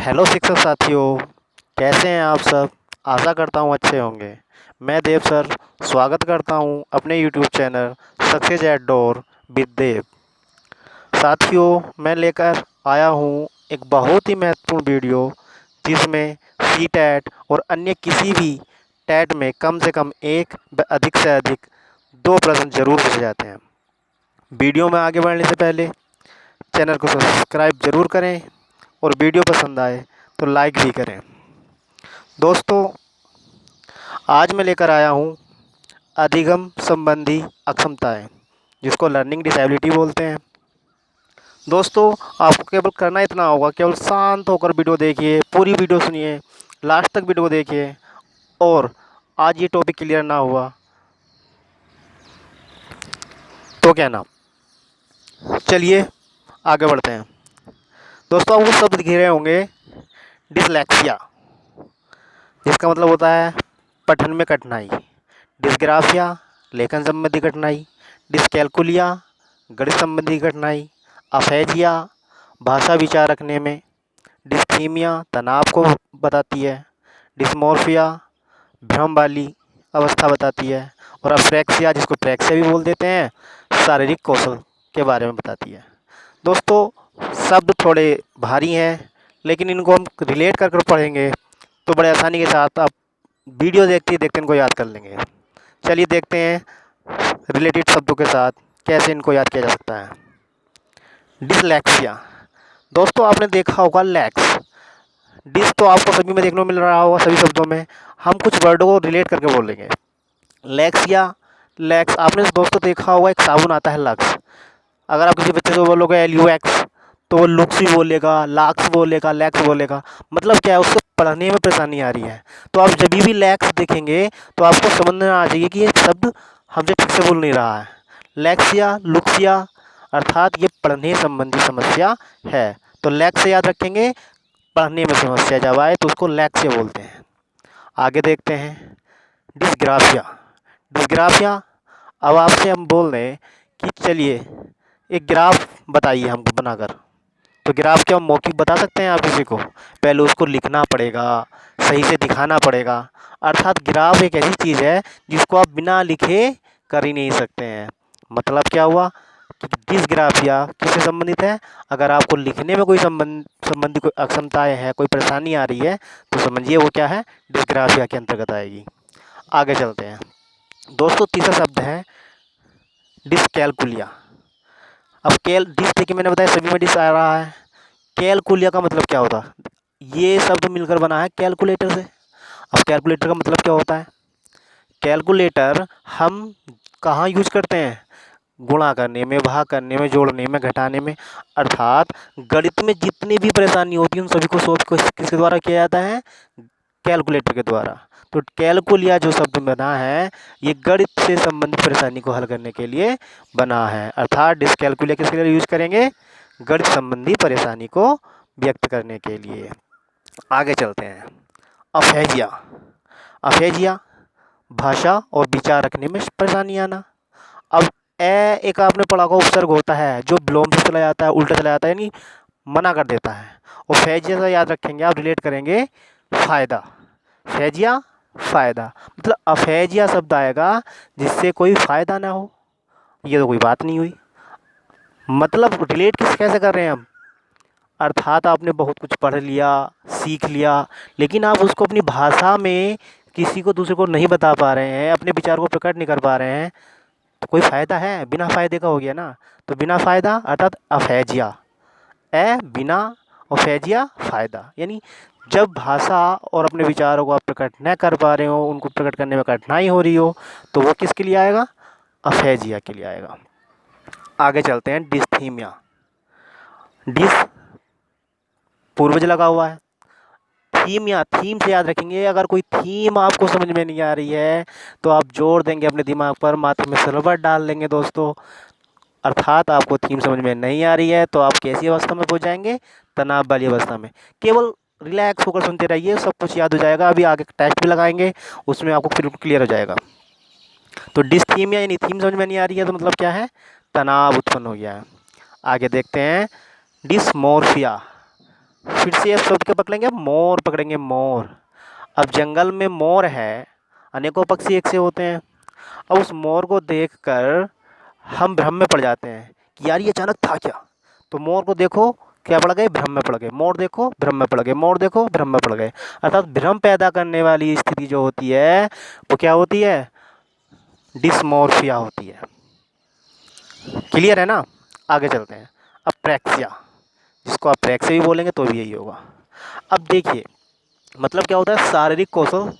Hello शिक्षक साथियों, कैसे हैं आप सब। आशा करता हूँ अच्छे होंगे। मैं देव सर स्वागत करता हूँ अपने YouTube channel success at door with Dev. साथियों, मैं लेकर आया हूँ एक बहुत ही महत्वपूर्ण वीडियो, जिसमें सी टैट और अन्य किसी भी टैट में कम से कम एक व अधिक से अधिक 2 प्रश्न जरूर पूछे जाते हैं। वीडियो में आगे बढ़ने से पहले चैनल को सब्सक्राइब जरूर करें और वीडियो पसंद आए तो लाइक भी करें। दोस्तों, आज मैं लेकर आया हूँ अधिगम संबंधी अक्षमताएं, जिसको लर्निंग डिसेबिलिटी बोलते हैं। दोस्तों, आपको केवल करना इतना होगा, केवल शांत होकर वीडियो देखिए, पूरी वीडियो सुनिए, लास्ट तक वीडियो देखिए। और आज ये टॉपिक क्लियर ना हुआ तो क्या ना, चलिए आगे बढ़ते हैं। दोस्तों, आपको शब्द दिख रहे होंगे, डिसलेक्सिया, जिसका मतलब होता है पठन में कठिनाई। डिस्ग्राफिया, लेखन संबंधी कठिनाई। डिस्कैल्कुलिया, गणित संबंधी कठिनाई। अफेजिया, भाषा विचार रखने में। डिस्थीमिया, तनाव को बताती है। डिस्मोर्फिया, भ्रम वाली अवस्था बताती है। और अफ्रेक्सिया, जिसको प्रेक्सिया भी बोल देते हैं, शारीरिक कौशल के बारे में बताती है। दोस्तों, शब्द थोड़े भारी हैं, लेकिन इनको हम रिलेट कर कर पढ़ेंगे तो बड़े आसानी के साथ आप वीडियो देखते देखते इनको याद कर लेंगे। चलिए देखते हैं रिलेटेड शब्दों के साथ कैसे इनको याद किया जा सकता है। डिसलेक्सिया, दोस्तों आपने देखा होगा लैक्स। डिस तो आपको सभी में देखने को मिल रहा होगा, सभी शब्दों में हम कुछ वर्डों को रिलेट करके बोलेंगे। लैक्सिया, लैक्स आपने दोस्तों देखा होगा, एक साबुन आता है लक्स। अगर आप किसी बच्चे से बोलोगे LUX तो वो लुक्स ही बोलेगा, लाक्स बोलेगा, लैक्स बोलेगा। मतलब क्या है, उसको पढ़ने में परेशानी आ रही है। तो आप जब भी लैक्स देखेंगे तो आपको समझ में आ जाएगी कि ये शब्द हमसे ठीक से बोल नहीं रहा है। लैक्सिया, लुक्सिया अर्थात ये पढ़ने संबंधी समस्या है। तो लैक्स से याद रखेंगे, पढ़ने में समस्या जब आए तो उसको लैक्सिया बोलते हैं। आगे देखते हैं डिस्ग्राफिया। डिस्ग्राफिया, अब आपसे हम बोल रहे हैं कि चलिए एक ग्राफ बताइए हमको बनाकर। तो ग्राफ क्या हम मौखिक बता सकते हैं आप किसी को? पहले उसको लिखना पड़ेगा, सही से दिखाना पड़ेगा। अर्थात ग्राफ एक ऐसी चीज़ है जिसको आप बिना लिखे कर ही नहीं सकते हैं। मतलब क्या हुआ कि डिस्ग्राफिया किससे संबंधित है? अगर आपको लिखने में कोई संबंधी कोई अक्षमताएं हैं, कोई परेशानी आ रही है, तो समझिए वो क्या है, डिस्ग्राफिया के अंतर्गत आएगी। आगे चलते हैं दोस्तों, तीसरा शब्द है डिसकैल्कुलिया। अब डिस देखिए, मैंने बताया सभी में डिस आ रहा है। कैलकुलिया का मतलब क्या होता है? ये शब्द मिलकर बना है कैलकुलेटर से। अब कैलकुलेटर का मतलब क्या होता है? कैलकुलेटर हम कहाँ यूज करते हैं? गुणा करने में, भाग करने में, जोड़ने में, घटाने में। अर्थात गणित में जितनी भी परेशानी होती है उन सभी को सॉल्व किसके द्वारा किया जाता है? कैलकुलेटर के द्वारा। तो कैलकुलिया जो शब्द बना है, ये गणित से संबंधित परेशानी को हल करने के लिए बना है। अर्थात डिसकैल्कुलिया किसके लिए यूज करेंगे? गणित संबंधी परेशानी को व्यक्त करने के लिए। आगे चलते हैं अफेजिया। अफेजिया, भाषा और विचार रखने में परेशानी आना। अब एक आपने पढ़ा होगा उपसर्ग होता है जो विलोम से चला जाता है, उल्टा चला जाता है, यानी मना कर देता है। और फैजिया से याद रखेंगे, आप रिलेट करेंगे फ़ायदा। फैजिया, फ़ायदा, मतलब अफेजिया शब्द आएगा जिससे कोई फ़ायदा ना हो। ये तो कोई बात नहीं हुई। मतलब रिलेट कैसे कर रहे हैं हम? अर्थात आपने बहुत कुछ पढ़ लिया, सीख लिया, लेकिन आप उसको अपनी भाषा में किसी को दूसरे को नहीं बता पा रहे हैं, अपने विचार को प्रकट नहीं कर पा रहे हैं, तो कोई फ़ायदा है? बिना फ़ायदे का हो गया ना। तो बिना फ़ायदा अर्थात अफेजिया। बिना और फैजिया फ़ायदा, यानी जब भाषा और अपने विचारों को आप प्रकट न कर पा रहे हो, उनको प्रकट करने में कठिनाई हो रही हो, तो वो किसके लिए आएगा? अफेजिया के लिए आएगा। आगे चलते हैं डिस्थीमिया। डिस पूर्वज लगा हुआ है। थीम या थीम से याद रखेंगे। अगर कोई थीम आपको समझ में नहीं आ रही है तो आप जोड़ देंगे अपने दिमाग पर, माथे में सरबत डाल देंगे दोस्तों। अर्थात आपको थीम समझ में नहीं आ रही है तो आप कैसी अवस्था में पहुंच जाएंगे? तनाव वाली अवस्था में। केवल रिलैक्स होकर सुनते रहिए, सब कुछ याद हो जाएगा। अभी आगे टेस्ट भी लगाएंगे, उसमें आपको बिल्कुल क्लियर हो जाएगा। तो डिस्थीमिया यानी थीम समझ में नहीं आ रही है तो मतलब क्या है? तनाव उत्पन्न हो गया है। आगे देखते हैं डिस्मोर्फिया। फिर से इस शब्द के पकड़ेंगे, मोर पकड़ेंगे, मोर। अब जंगल में मोर है, अनेकों पक्षी एक से होते हैं। अब उस मोर को देखकर हम भ्रम में पड़ जाते हैं कि यार ये अचानक था क्या। तो मोर को देखो, क्या पड़ गए, भ्रम में पड़ गए। मोर देखो, भ्रम में पड़ गए। मोर देखो, भ्रम में पड़ गए। अर्थात भ्रम पैदा करने वाली स्थिति जो होती है वो क्या होती है, डिस्मोर्फिया होती है। क्लियर है ना। आगे चलते हैं। अप्रेक्सिया, जिसको अप्रेक्सिया भी बोलेंगे तो भी यही होगा। अब देखिए, मतलब क्या होता है, शारीरिक कौशल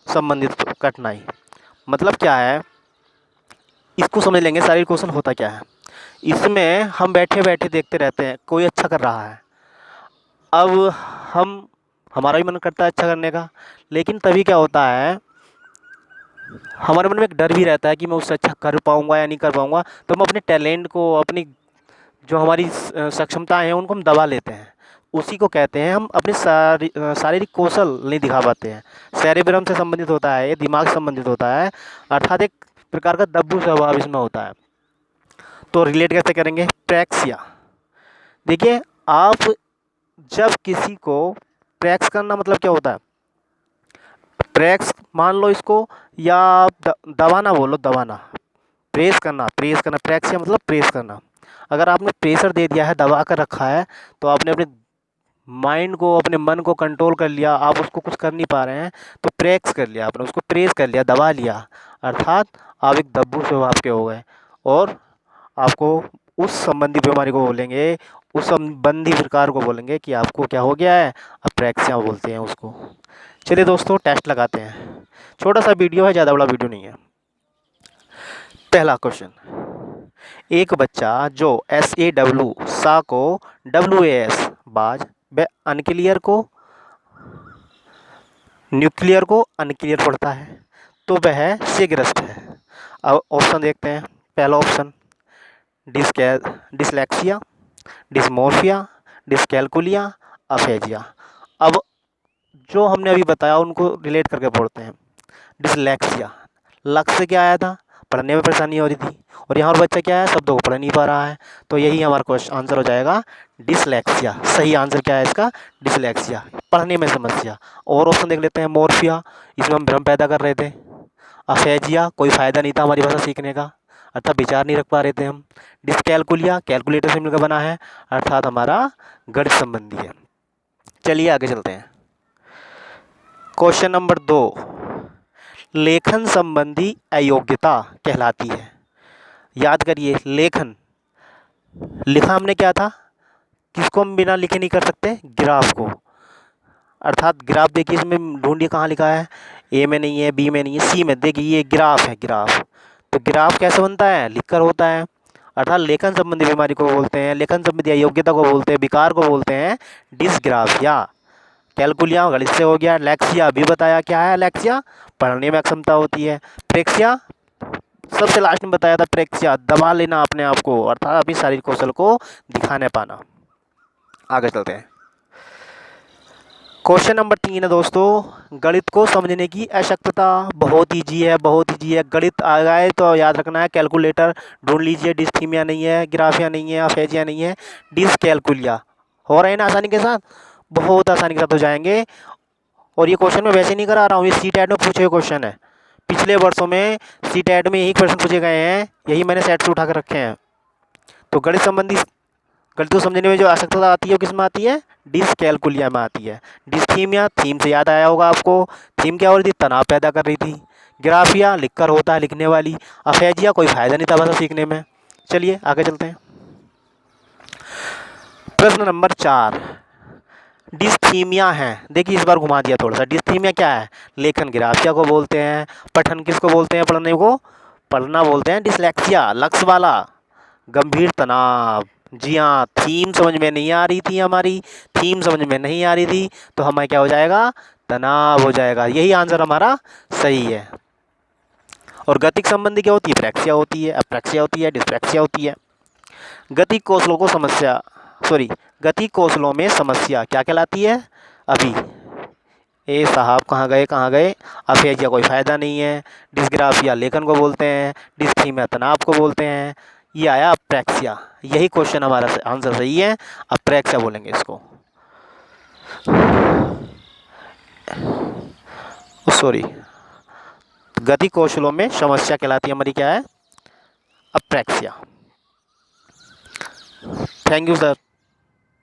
संबंधित कठिनाई। मतलब क्या है, इसको समझ लेंगे शारीरिक कौशल होता क्या है। इसमें हम बैठे बैठे देखते रहते हैं कोई अच्छा कर रहा है, अब हम हमारा भी मन करता है अच्छा करने का, लेकिन तभी क्या होता है, हमारे मन में एक डर भी रहता है कि मैं उससे अच्छा कर पाऊँगा या नहीं कर पाऊँगा। तो हम अपने टैलेंट को, अपनी जो हमारी सक्षमताएं हैं उनको हम दबा लेते हैं। उसी को कहते हैं हम अपने शारीरिक कौशल नहीं दिखा पाते हैं। सेरेब्रम से संबंधित होता है, ये दिमाग से संबंधित होता है, अर्थात एक प्रकार का दब्बू स्वभाव इसमें होता है। तो रिलेट कैसे करेंगे, प्रैक्सिया। देखिए, आप जब किसी को प्रैक्स करना, मतलब क्या होता है, प्रैक्स मान लो इसको, या आप दबाना बोलो, दबाना, प्रेस करना, प्रेस करना, प्रैक्सिया मतलब प्रेस करना। अगर आपने प्रेशर दे दिया है, दबा कर रखा है, तो आपने अपने माइंड को, अपने मन को कंट्रोल कर लिया, आप उसको कुछ कर नहीं पा रहे हैं, तो प्रेक्स कर लिया आपने, उसको प्रेस कर लिया, दबा लिया, अर्थात आप एक दब्बू स्वभाव के हो गए। और आपको उस संबंधी बीमारी को बोलेंगे, उस संबंधी प्रकार को बोलेंगे कि आपको क्या हो गया है, अप्रेक्सिया बोलते हैं उसको। चलिए दोस्तों, टेस्ट लगाते हैं। छोटा सा वीडियो है, ज़्यादा बड़ा वीडियो नहीं है। पहला क्वेश्चन, एक बच्चा जो SAW सा को WAS बाज, वह अनक्लियर को न्यूक्लियर को अनक्लियर पढ़ता है, तो वह से ग्रस्त है। अब ऑप्शन देखते हैं। पहला option, dyslexia, dysmorphia, dyscalculia, aphasia. अब जो हमने अभी बताया उनको रिलेट करके पढ़ते हैं। डिसलेक्सिया, लक्ष्य से क्या आया था, पढ़ने में परेशानी हो रही थी, और यहाँ पर बच्चा क्या है, शब्दों को पढ़ नहीं पा रहा है, तो यही हमारा क्वेश्चन आंसर हो जाएगा डिसलेक्सिया। सही आंसर क्या है इसका, डिसलेक्सिया, पढ़ने में समस्या। और ऑप्शन देख लेते हैं। मोर्फिया, इसमें हम भ्रम पैदा कर रहे थे। अफेजिया, कोई फ़ायदा नहीं था हमारी भाषा सीखने का, अर्थात विचार नहीं रख पा रहे थे हम। डिसकैलकुलिया, कैलकुलेटर से मिलकर बना है, अर्थात हमारा गणित संबंधी है। चलिए आगे चलते हैं। क्वेश्चन नंबर 2, लेखन संबंधी अयोग्यता कहलाती है। याद करिए, लेखन, लिखा हमने क्या था, किसको हम बिना लिखे नहीं कर सकते, ग्राफ को। अर्थात ग्राफ देखिए, इसमें ढूंढिए कहाँ लिखा है, ए में नहीं है, बी में नहीं है, सी में। देखिए ये ग्राफ है, ग्राफ। तो ग्राफ कैसे बनता है, लिखकर होता है। अर्थात लेखन संबंधी बीमारी को बोलते हैं, लेखन संबंधी अयोग्यता को बोलते हैं, विकार को बोलते हैं डिसग्राफिया। कैलकुलिया गणित से हो गया। लैक्सिया अभी बताया, क्या है लैक्सिया, पढ़ने में अक्षमता होती है। प्रेक्सिया सबसे लास्ट में बताया था, प्रेक्सिया दबा लेना अपने आप को, अर्थात अपनी शारीरिक कौशल को दिखाने पाना। आगे चलते हैं। क्वेश्चन नंबर 3 है दोस्तों, गणित को समझने की अशक्तता। बहुत ईजी है, बहुत ईजी है। गणित आ गए तो याद रखना है, कैलकुलेटर ढूंढ लीजिए। डिस्थीमिया नहीं है, ग्राफिया नहीं है, अफेजिया नहीं है, डिसकैलकुलिया। हो रहे हैं ना आसानी के साथ, बहुत आसानी के साथ हो जाएंगे। और ये क्वेश्चन मैं वैसे नहीं करा रहा हूँ, ये CTET में पूछे हुए क्वेश्चन है। पिछले वर्षों में CTET में यही क्वेश्चन पूछे गए हैं, यही मैंने सेट से उठा कर रखे हैं। तो गणित संबंधी, गणित को समझने में जो आवश्यकता आती है वो किस में आती है, डिसकैलकुलिया में आती है। डिस्थीमिया, थीम से याद आया होगा आपको, थीम क्या हो रही थी, तनाव पैदा कर रही थी। ग्राफिया लिखकर होता है, लिखने वाली। अफेजिया कोई फायदा नहीं था भाषा सीखने में। चलिए आगे चलते हैं। प्रश्न नंबर 4, डिस्थीमिया है। देखिए इस बार घुमा दिया थोड़ा सा। डिस्थीमिया क्या है, लेखन ग्राफिया को बोलते हैं। पठन किसको बोलते हैं, पढ़ने को, पढ़ना बोलते हैं डिसलेक्सिया, लक्ष्य वाला। गंभीर तनाव, जी हाँ, थीम समझ में नहीं आ रही थी हमारी, थीम समझ में नहीं आ रही थी, तो हमें क्या हो जाएगा, तनाव हो जाएगा। यही आंसर हमारा सही है। और गतिक संबंधी क्या होती है, प्रैक्सिया होती है, अप्रैक्सिया होती है, डिस्प्रैक्सिया होती है। गति कौशलों को समस्या, सॉरी, गति कौशलों में समस्या क्या कहलाती है, अभी ए साहब कहाँ गए, कहाँ गए। अफेजिया कोई फ़ायदा नहीं है, डिसग्राफिया लेखन को बोलते हैं, डिस्थीमिया तनाव को बोलते हैं। ये आया अप्रैक्सिया, यही क्वेश्चन हमारा आंसर सही है, अप्रैक्सिया बोलेंगे इसको। सॉरी, गति कौशलों में समस्या कहलाती है हमारी क्या है, अप्रैक्सिया। Thank you sir.